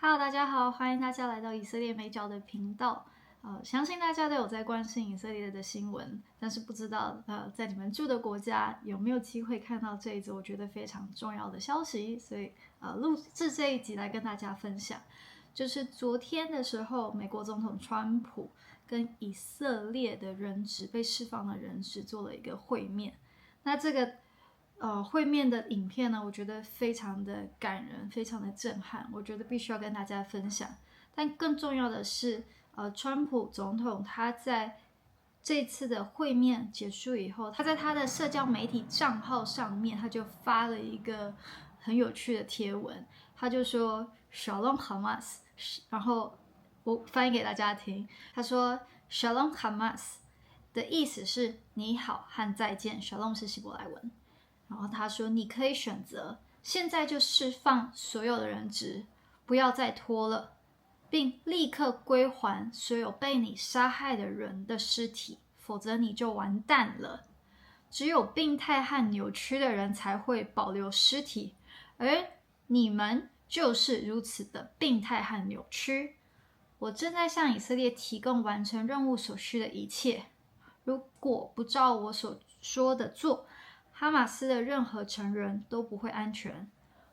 Hello，大家好，欢迎大家来到以色列美角的频道。相信大家都有在关心以色列的新闻，但是不知道在你们住的国家有没有机会看到这一则我觉得非常重要的消息，所以录制这一集来跟大家分享。就是昨天的时候，美国总统川普跟以色列的人质被释放的人质做了一个会面。那这个会面的影片呢，我觉得非常的感人，非常的震撼，我觉得必须要跟大家分享。但更重要的是，川普总统他在这次的会面结束以后，他在他的社交媒体账号上面，他就发了一个很有趣的贴文，他就说 Shalom Hamas， 然后我翻译给大家听，他说 Shalom Hamas 的意思是你好和再见 ，Shalom 是希伯来文。然后他说：“你可以选择现在就释放所有的人质，不要再拖了，并立刻归还所有被你杀害的人的尸体，否则你就完蛋了。只有病态和扭曲的人才会保留尸体，而你们就是如此的病态和扭曲。我正在向以色列提供完成任务所需的一切，如果不照我所说的做，哈马斯的任何成员都不会安全。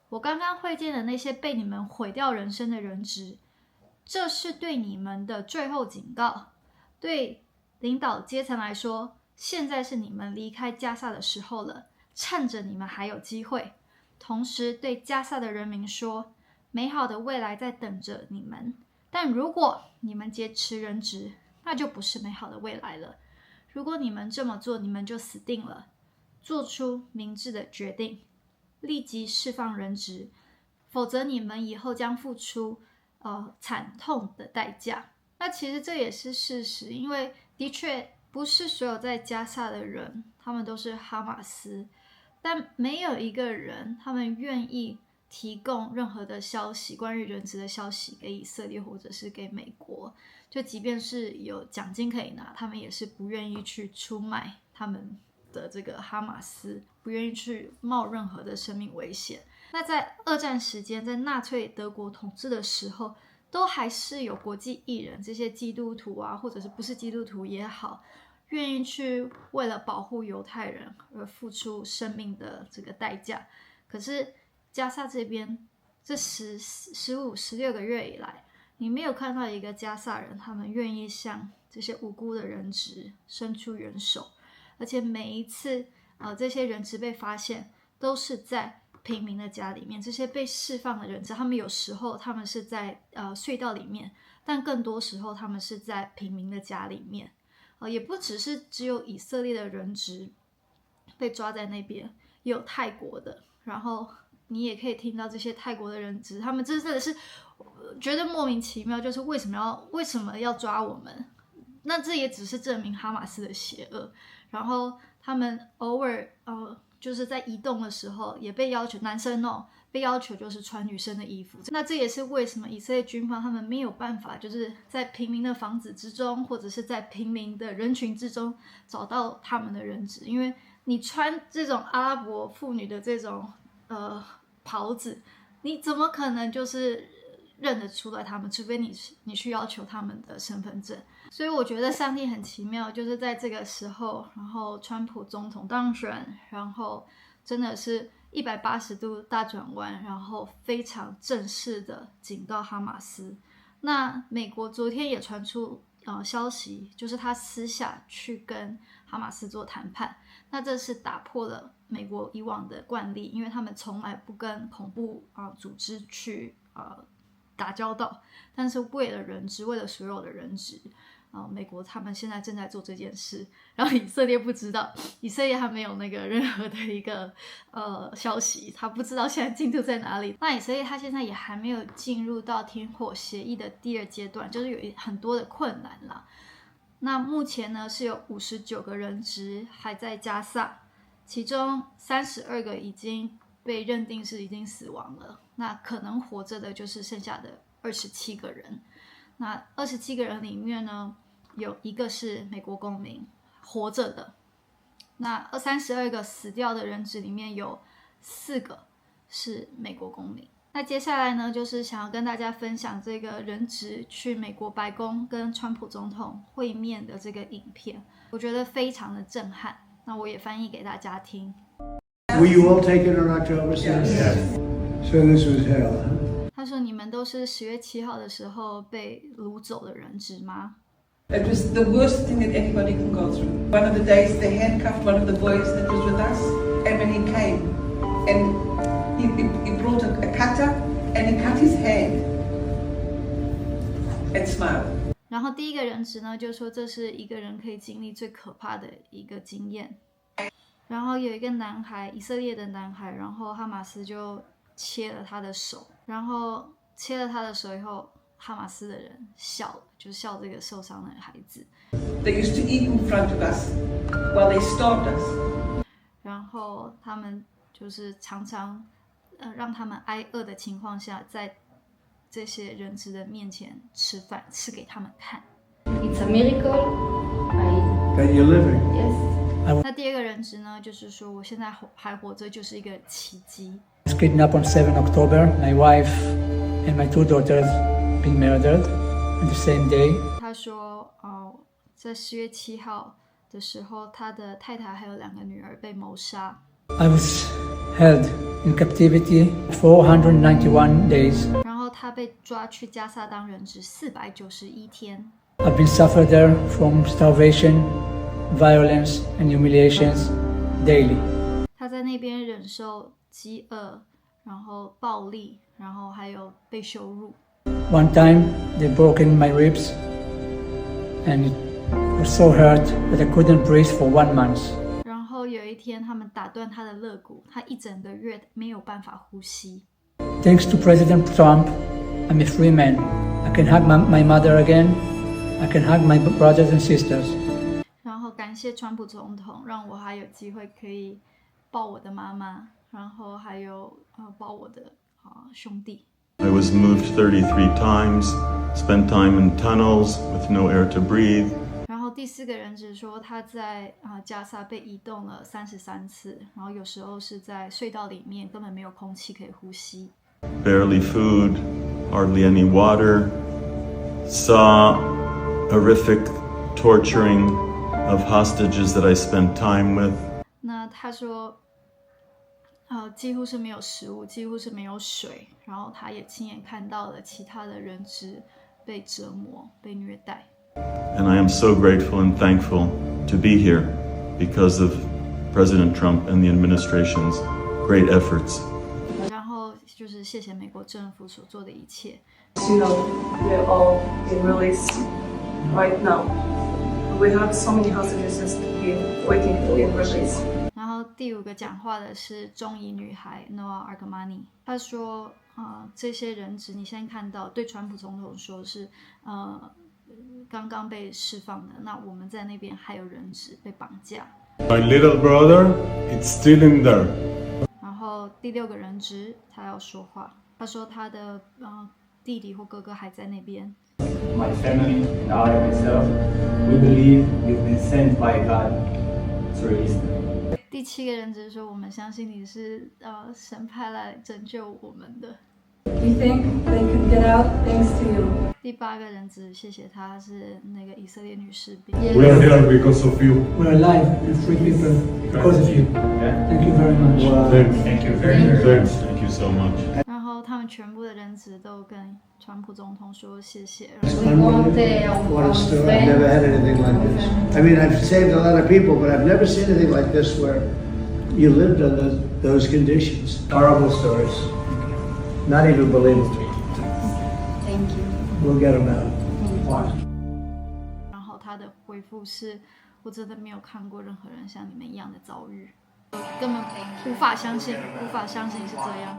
我刚刚会见的那些被你们毁掉人生的人质，这是对你们的最后警告。对领导阶层来说，现在是你们离开加萨的时候了，趁着你们还有机会。同时对加萨的人民说，美好的未来在等着你们。但如果你们劫持人质，那就不是美好的未来了。如果你们这么做，你们就死定了。做出明智的决定，立即释放人质，否则你们以后将付出惨痛的代价。那其实这也是事实，因为的确不是所有在加萨的人，他们都是哈马斯，但没有一个人他们愿意提供任何的消息，关于人质的消息给以色列或者是给美国。就即便是有奖金可以拿，他们也是不愿意去出卖他们的这个哈马斯，不愿意去冒任何的生命危险。那在二战时间，在纳粹德国统治的时候，都还是有国际艺人，这些基督徒啊，或者是不是基督徒也好，愿意去为了保护犹太人而付出生命的这个代价。可是加萨这边这15、16个月以来，你没有看到一个加萨人他们愿意向这些无辜的人质伸出援手。而且每一次这些人质被发现都是在平民的家里面，这些被释放的人质他们有时候他们是在隧道里面，但更多时候他们是在平民的家里面。也不只有以色列的人质被抓在那边，也有泰国的，然后你也可以听到这些泰国的人质他们真的是觉得莫名其妙，就是为什么要抓我们。那这也只是证明哈马斯的邪恶。然后他们偶尔就是在移动的时候也被要求，男生被要求就是穿女生的衣服。那这也是为什么以色列军方他们没有办法就是在平民的房子之中，或者是在平民的人群之中找到他们的人质，因为你穿这种阿拉伯妇女的这种袍子，你怎么可能就是认得出来他们，除非你去要求他们的身份证。所以我觉得上帝很奇妙，就是在这个时候，然后川普总统当选，然后真的是180度大转弯，然后非常正式的警告哈马斯。那美国昨天也传出消息，就是他私下去跟哈马斯做谈判。那这是打破了美国以往的惯例，因为他们从来不跟恐怖组织去打交道，但是为了人质，为了所有的人质，美国他们现在正在做这件事，然后以色列不知道，以色列还没有那个任何的一个消息，他不知道现在进度在哪里。那以色列他现在也还没有进入到停火协议的第二阶段，就是有很多的困难啦。那目前呢是有59个人质还在加萨，其中32个已经被认定是已经死亡了，那可能活着的就是剩下的27个人。那27个人里面呢，有一个是美国公民活着的。那32个死掉的人质里面有4个是美国公民。那接下来呢，就是想要跟大家分享这个人质去美国白宫跟川普总统会面的这个影片，我觉得非常的震撼。那我也翻译给大家听。Were you all taken on October 6th? Yes. So this was hell, huh? 他说：“你们都是10月7号的时候被掳走的人质吗？” It was the worst thing that anybody can go through. One of the days they handcuffed one of the boys that was with us, and when he came, and he brought a cutter, and he cut his hand, and smiled. 然后第一个人质呢，就说这是一个人可以经历最可怕的一个经验。然后有一个男孩，以色列的男孩，然后哈马斯就切了他的手，然后切了他的手以后，哈马斯的人笑了，就笑这个受伤的孩子。They used to eat in front of us while they starved us. 然后他们就是常常让他们挨饿的情况下，在这些人质的面前吃饭，吃给他们看。It's a miracle. That you're living. Yes. 那第二个人质呢，就是说我现在还活着就是一个奇迹。I was kidnapped on 7 October. My wife and my 2 daughters being murdered on the same day. 他说，在10月7号的时候，他的太太还有2个女儿被谋杀。I was held in captivity 491 days. 然后他被抓去加萨当人质491天。I've been suffered there from starvation, violence, and humiliations daily. 他在那边忍受饥饿，然后暴力，然后还有被羞辱。One time they broke in my ribs, and it was so hurt that I couldn't breathe for 1 month. 然后有一天，他们打断他的肋骨，他1整个月没有办法呼吸。Thanks to President Trump, I'm a free man. I can hug my mother again. I can hug my brothers and sisters. 然后感谢川普总统，让我还有机会可以抱我的妈妈，然后还有抱我的兄弟。I was moved 33 times, spent time in tunnels with no air to breathe. 然后第4个人质说，他在加萨被移动了33次，然后有时候是在隧道里面，根本没有空气可以呼吸。Barely food, hardly any water. Saw horrific torturing of hostages that I spent time with. 那他说，几乎是没有食物，几乎是没有水，然后他也亲眼看到了其他的人质被折磨、被虐待。And I am so grateful and thankful to be here because of President Trump and the administration's great efforts. 然后就是谢谢美国政府所做的一切。You know, they're all being released right now. We have so many hostages just waiting to be released. 然后第5个讲话的是中裔女孩 Noah Argamani， 她说，这些人质你现在看到，对川普总统说是，刚刚被释放的。那我们在那边还有人质被绑架。My little brother, it's still in there. 然后第6个人质他要说话，他说他的弟弟或哥哥还在那边。My family and I myself, we believe you've been sent by God to release them. 第7个人质说，我们相信你是神派来拯救我们的。We think they could get out thanks to you. 第8个人质，谢谢他，是那个以色列女士兵。 We are here because of you. We're alive, we're free people because of you. Thank you very much. Thank you very much. Thanks. Thank you so much. 然后他们全部的人质都跟川普总统说谢谢。 We want What a our story. I've friend. never had anything like this. I mean, I've saved a lot of people, but I've never seen anything like this where you lived under those conditions. Horrible stories. Not even believable. Thank you. We'll get them out. 然后他的回复是：我真的没有看过任何人像你们一样的遭遇，根本无法相信，无法相信是这样。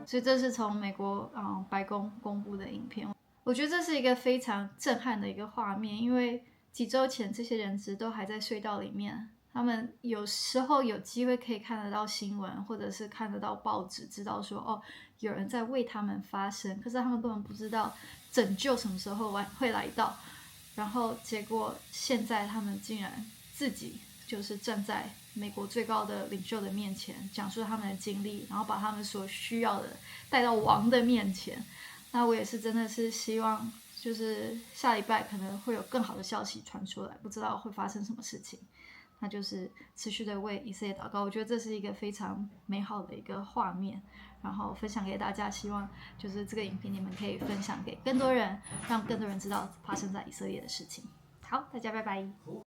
所以这是从美国白宫公布的影片，我觉得这是一个非常震撼的一个画面，因为几周前这些人质都还在隧道里面，他们有时候有机会可以看得到新闻，或者是看得到报纸，知道说有人在为他们发声，可是他们根本不知道拯救什么时候会来到，然后结果现在他们竟然自己就是站在美国最高的领袖的面前，讲述他们的经历，然后把他们所需要的带到王的面前。那我也是真的是希望，就是下礼拜可能会有更好的消息传出来，不知道会发生什么事情。那就是持续的为以色列祷告，我觉得这是一个非常美好的一个画面，然后分享给大家，希望就是这个影片你们可以分享给更多人，让更多人知道发生在以色列的事情。好，大家拜拜。